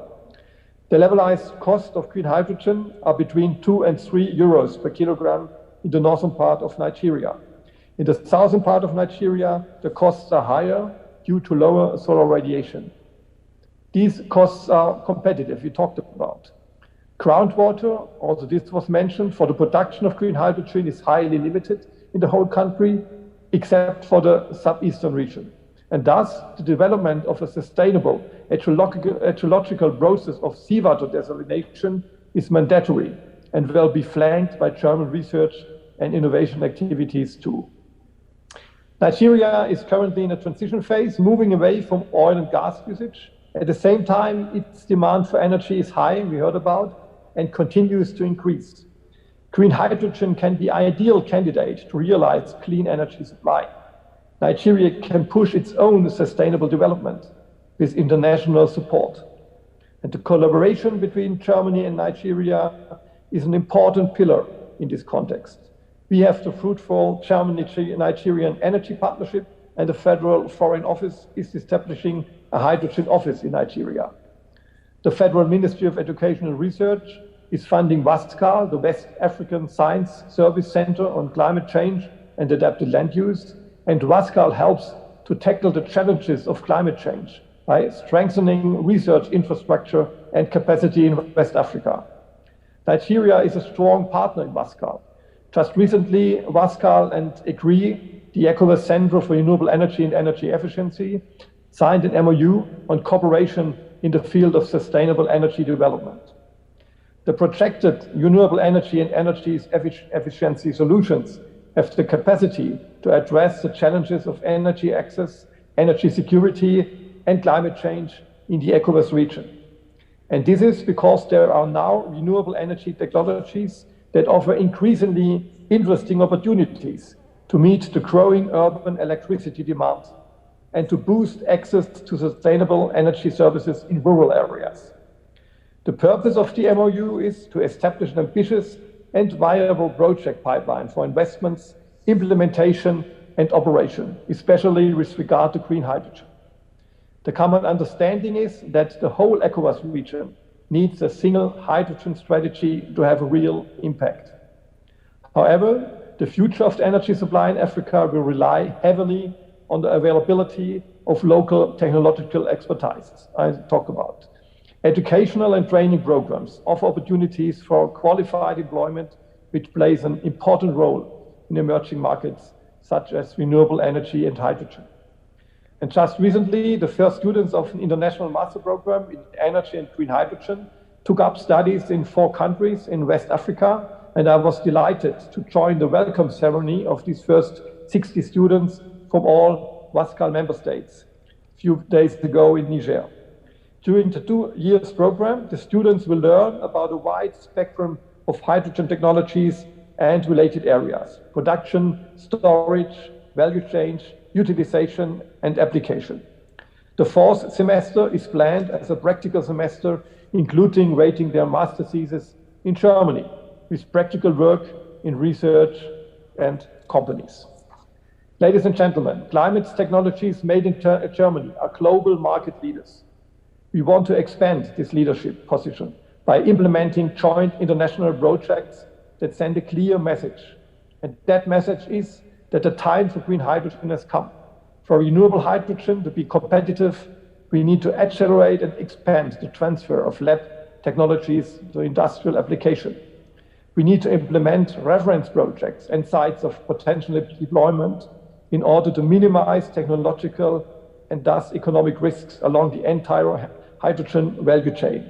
The levelized cost of green hydrogen are between 2 and 3 euros per kilogram in the northern part of Nigeria. In the southern part of Nigeria, the costs are higher due to lower solar radiation. These costs are competitive, we talked about. Groundwater, also this was mentioned, for the production of green hydrogen is highly limited in the whole country, except for the southeastern region. And thus, the development of a sustainable hydrological process of seawater desalination is mandatory and will be flanked by German research and innovation activities too. Nigeria is currently in a transition phase, moving away from oil and gas usage. At the same time, its demand for energy is high, we heard about, and continues to increase. Green hydrogen can be an ideal candidate to realize clean energy supply. Nigeria can push its own sustainable development with international support. And the collaboration between Germany and Nigeria is an important pillar in this context. We have the fruitful German-Nigerian energy partnership, and the Federal Foreign Office is establishing a hydrogen office in Nigeria. The Federal Ministry of Education and Research is funding WASCAL, the West African Science Service Center on Climate Change and Adapted Land Use, and WASCAL helps to tackle the challenges of climate change by strengthening research infrastructure and capacity in West Africa. Nigeria is a strong partner in WASCAL. Just recently, WASCAL and EGRI, the ECOWAS Center for Renewable Energy and Energy Efficiency, signed an MOU on cooperation in the field of sustainable energy development. The projected renewable energy and energy efficiency solutions have the capacity to address the challenges of energy access, energy security, and climate change in the ECOWAS region. And this is because there are now renewable energy technologies that offer increasingly interesting opportunities to meet the growing urban electricity demand and to boost access to sustainable energy services in rural areas. The purpose of the MOU is to establish an ambitious and viable project pipeline for investments, implementation, and operation, especially with regard to green hydrogen. The common understanding is that the whole ECOWAS region needs a single hydrogen strategy to have a real impact. However, the future of the energy supply in Africa will rely heavily on the availability of local technological expertise I talk about. Educational and training programs offer opportunities for qualified employment, which plays an important role in emerging markets such as renewable energy and hydrogen. And just recently, the first students of an international master program in energy and green hydrogen took up studies in 4 countries in West Africa, and I was delighted to join the welcome ceremony of these first 60 students from all WASCAL member states a few days ago in Niger. During the 2 years program, the students will learn about a wide spectrum of hydrogen technologies and related areas: production, storage, value chain, utilization, and application. The 4th semester is planned as a practical semester, including rating their master thesis in Germany, with practical work in research and companies. Ladies and gentlemen, climate technologies made in Germany are global market leaders. We want to expand this leadership position by implementing joint international projects that send a clear message. And that message is that the time for green hydrogen has come. For renewable hydrogen to be competitive, we need to accelerate and expand the transfer of lab technologies to industrial application. We need to implement reference projects and sites of potential deployment in order to minimize technological and thus economic risks along the entire hydrogen value chain.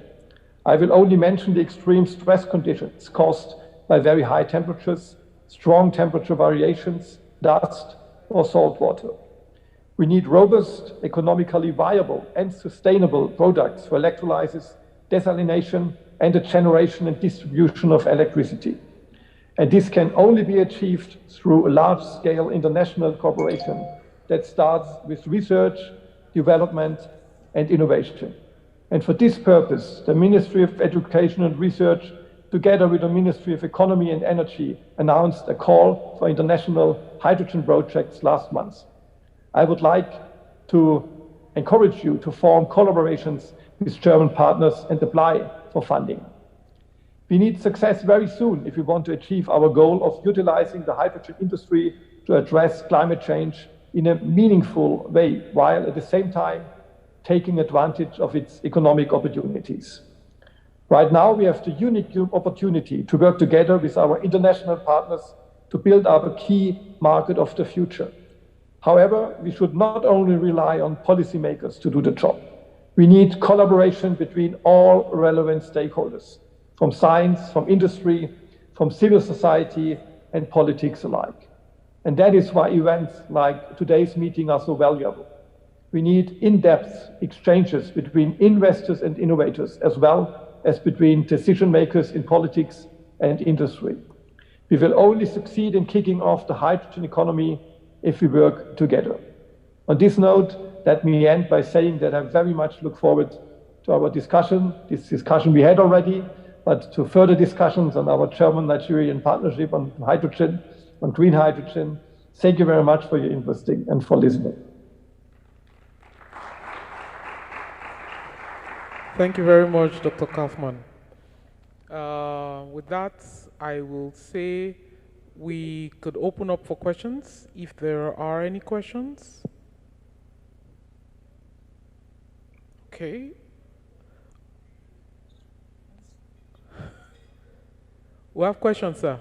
I will only mention the extreme stress conditions caused by very high temperatures, strong temperature variations, dust, or salt water. We need robust, economically viable and sustainable products for electrolyzers, desalination, and the generation and distribution of electricity. And this can only be achieved through a large-scale international cooperation that starts with research, development, and innovation. And for this purpose, the Ministry of Education and Research, together with the Ministry of Economy and Energy, announced a call for international hydrogen projects last month. I would like to encourage you to form collaborations with German partners and apply for funding. We need success very soon if we want to achieve our goal of utilizing the hydrogen industry to address climate change in a meaningful way, while at the same time taking advantage of its economic opportunities. Right now, we have the unique opportunity to work together with our international partners to build up a key market of the future. However, we should not only rely on policymakers to do the job. We need collaboration between all relevant stakeholders, from science, from industry, from civil society, and politics alike. And that is why events like today's meeting are so valuable. We need in-depth exchanges between investors and innovators, as well as between decision makers in politics and industry. We will only succeed in kicking off the hydrogen economy if we work together. On this note, let me end by saying that I very much look forward to our discussion, this discussion we had already, but to further discussions on our German-Nigerian partnership on hydrogen, on green hydrogen. Thank you very much for your interest and for listening. Thank you very much, Dr. Kaufmann. With that, I will say we could open up for questions, if there are any questions. Okay. We have questions, sir.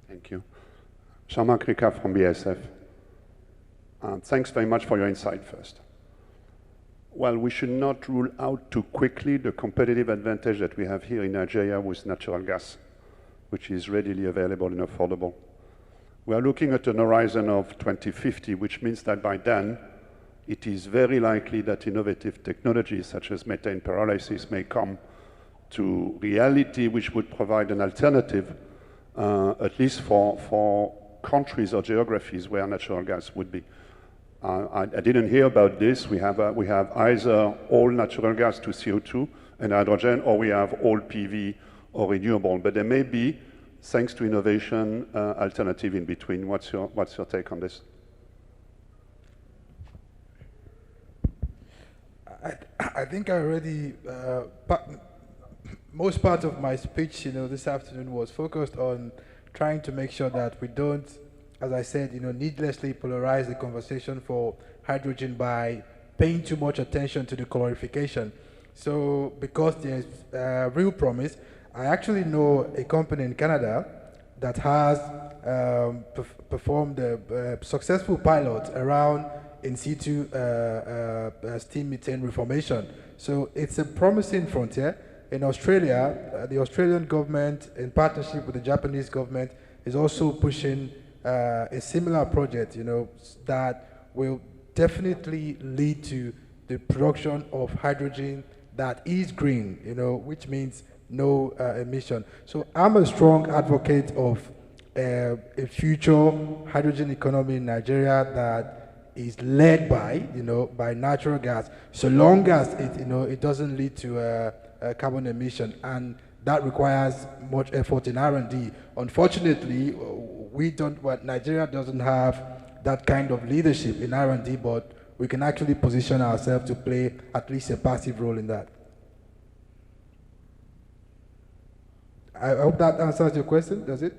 Thank you. Jean-Marc Ricard from BSF. Thanks very much for your insight first. Well, we should not rule out too quickly the competitive advantage that we have here in Nigeria with natural gas, which is readily available and affordable. We are looking at an horizon of 2050, which means that by then, it is very likely that innovative technologies such as methane pyrolysis may come to reality, which would provide an alternative at least for countries or geographies where natural gas would be. I didn't hear about this. We have either all natural gas to CO2 and hydrogen, or we have all PV or renewable. But there may be, thanks to innovation, alternative in between. What's your take on this? I think I already, most part of my speech, this afternoon was focused on trying to make sure that we don't, as I said, needlessly polarize the conversation for hydrogen by paying too much attention to the glorification. So, because there's real promise, I actually know a company in Canada that has performed a successful pilot around in situ steam methane reformation. So it's a promising frontier. In Australia, the Australian government, in partnership with the Japanese government, is also pushing a similar project, that will definitely lead to the production of hydrogen that is green, which means no emission. So I'm a strong advocate of a future hydrogen economy in Nigeria that is led by, by natural gas, so long as it doesn't lead to carbon emission, and that requires much effort in R&D. Unfortunately, Nigeria doesn't have that kind of leadership in R&D, but we can actually position ourselves to play at least a passive role in that. I hope that answers your question. Does it?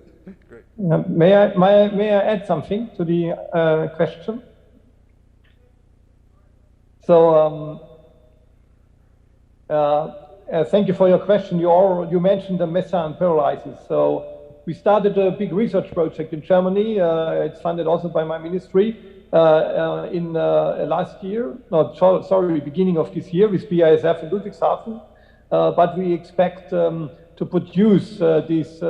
Great. May I add something to the question? So Thank you for your question. You mentioned the methane pyrolysis. So we started a big research project in Germany. It's funded also by my ministry in last year. No, sorry, beginning of this year with BASF in Ludwigshafen. But we expect to produce this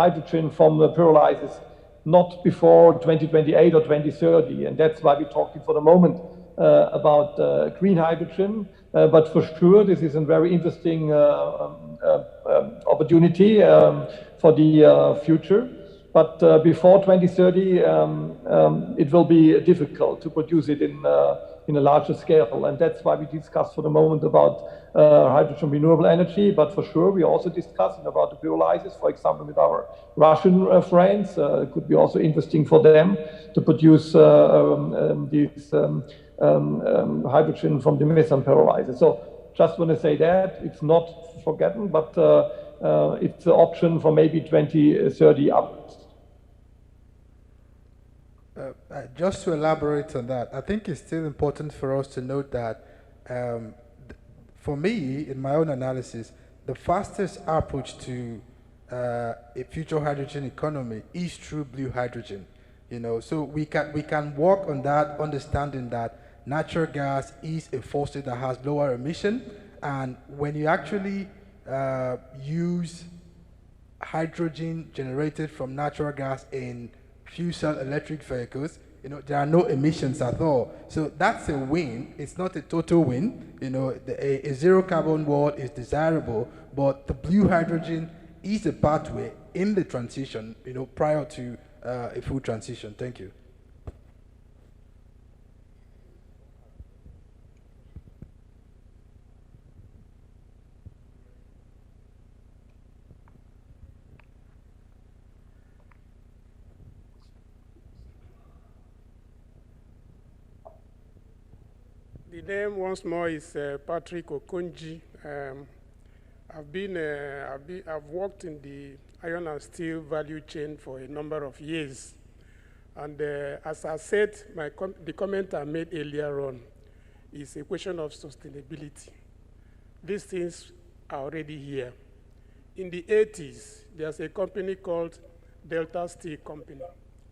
hydrogen from the pyrolysis not before 2028 or 2030. And that's why we're talking for the moment about green hydrogen. But for sure, this is a very interesting opportunity for the future. But before 2030, it will be difficult to produce it in a larger scale. And that's why we discuss for the moment about hydrogen renewable energy. But for sure, we're also discussing about the pyrolysis, for example, with our Russian friends. It could be also interesting for them to produce this hydrogen from the methane pyrolysis. So just want to say that it's not forgotten, but it's an option for maybe 2030 upwards. Just to elaborate on that, I think it's still important for us to note that for me, in my own analysis, the fastest approach to a future hydrogen economy is through blue hydrogen. You know, so we can work on that, understanding that natural gas is a fossil that has lower emission, and when you actually use hydrogen generated from natural gas in fuel cell electric vehicles, you know, there are no emissions at all. So that's a win. It's not a total win. You know, a zero carbon world is desirable, but the blue hydrogen is a pathway in the transition, you know, prior to a full transition. Thank you. The name once more is Patrick Okonji. I've worked in the iron and steel value chain for a number of years. And as I said, the comment I made earlier on is a question of sustainability. These things are already here. In the 80s, there's a company called Delta Steel Company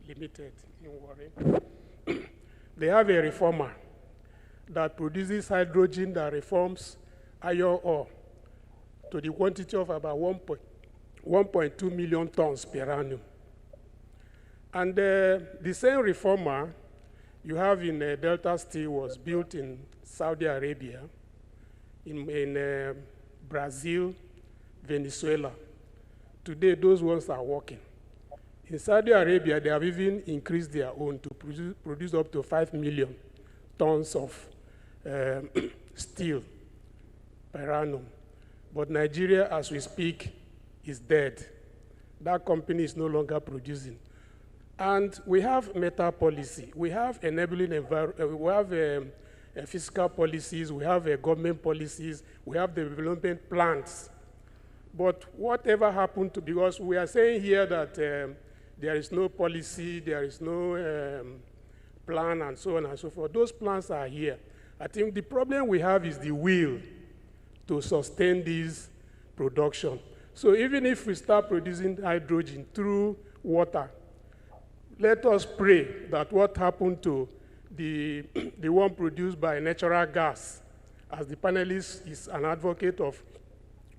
Limited in Warren. They have a reformer that produces hydrogen that reforms iron ore to the quantity of about 1.2 million tons per annum. And the same reformer you have in Delta Steel was built in Saudi Arabia, in Brazil, Venezuela. Today, those ones are working. In Saudi Arabia, they have even increased their own to produce up to 5 million tons of steel per annum. But Nigeria, as we speak, is dead. That company is no longer producing. And we have meta policy. We have enabling we have fiscal policies, we have government policies, we have development plans. But whatever happened to, because we are saying here that there is no policy, there is no plan, and so on and so forth. Those plans are here. I think the problem we have is the will to sustain this production. So even if we start producing hydrogen through water, let us pray that what happened to the one produced by natural gas, as the panelist is an advocate of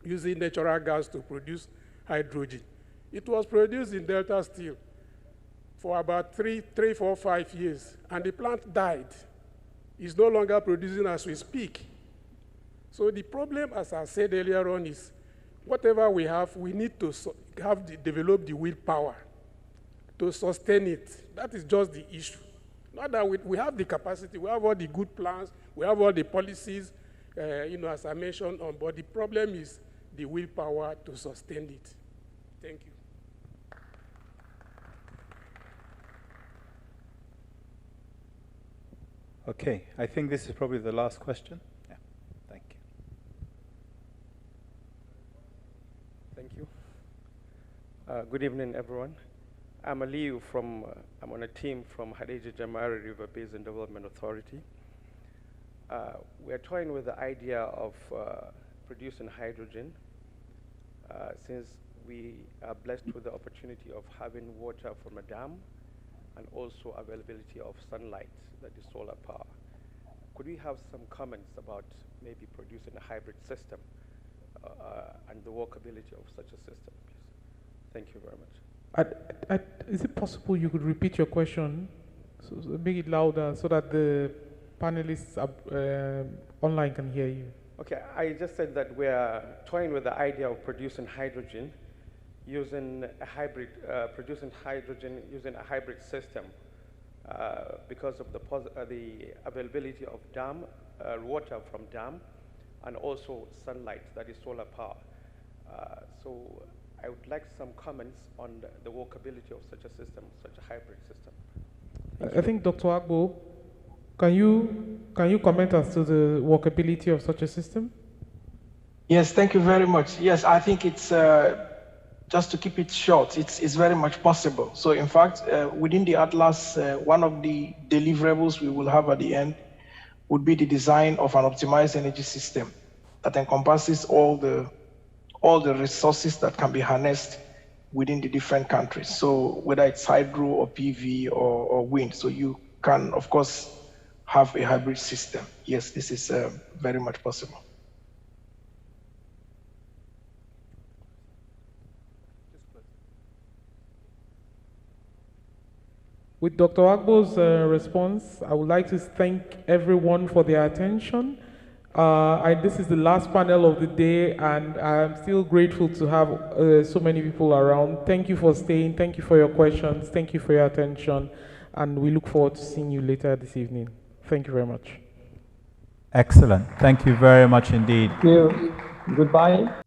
using natural gas to produce hydrogen. It was produced in Delta Steel for about 3, 4, 5 years, and the plant died. It's no longer producing as we speak. So the problem, as I said earlier on, is whatever we have, we need to develop the willpower to sustain it. That is just the issue. Not that we have the capacity, we have all the good plans, we have all the policies, as I mentioned, but the problem is the willpower to sustain it. Thank you. Okay, I think this is probably the last question. Yeah, thank you. Thank you. Good evening, everyone. I'm Aliyu I'm on a team from Hadejia Jamari River Basin Development Authority. we're toying with the idea of producing hydrogen since we are blessed with the opportunity of having water from a dam and also availability of sunlight, that is solar power. Could we have some comments about maybe producing a hybrid system and the workability of such a system, please? Thank you very much. Is it possible you could repeat your question? So make it louder so that the panelists online can hear you. Okay, I just said that we are toying with the idea of producing hydrogen using a hybrid, producing hydrogen using a hybrid system because of the availability of dam, water from dam, and also sunlight, that is solar power. So I would like some comments on the workability of such a system, such a hybrid system. I think Dr. Agbo, can you comment as to the workability of such a system? Yes, thank you very much. Yes, I think it's, just to keep it short, it's very much possible. So in fact, within the Atlas, one of the deliverables we will have at the end would be the design of an optimized energy system that encompasses all the resources that can be harnessed within the different countries. So whether it's hydro or PV or wind, so you can, of course, have a hybrid system. Yes, this is very much possible. With Dr. Agbo's response, I would like to thank everyone for their attention. This is the last panel of the day, and I'm still grateful to have so many people around. Thank you for staying. Thank you for your questions. Thank you for your attention. And we look forward to seeing you later this evening. Thank you very much. Excellent. Thank you very much indeed. Thank you. Goodbye.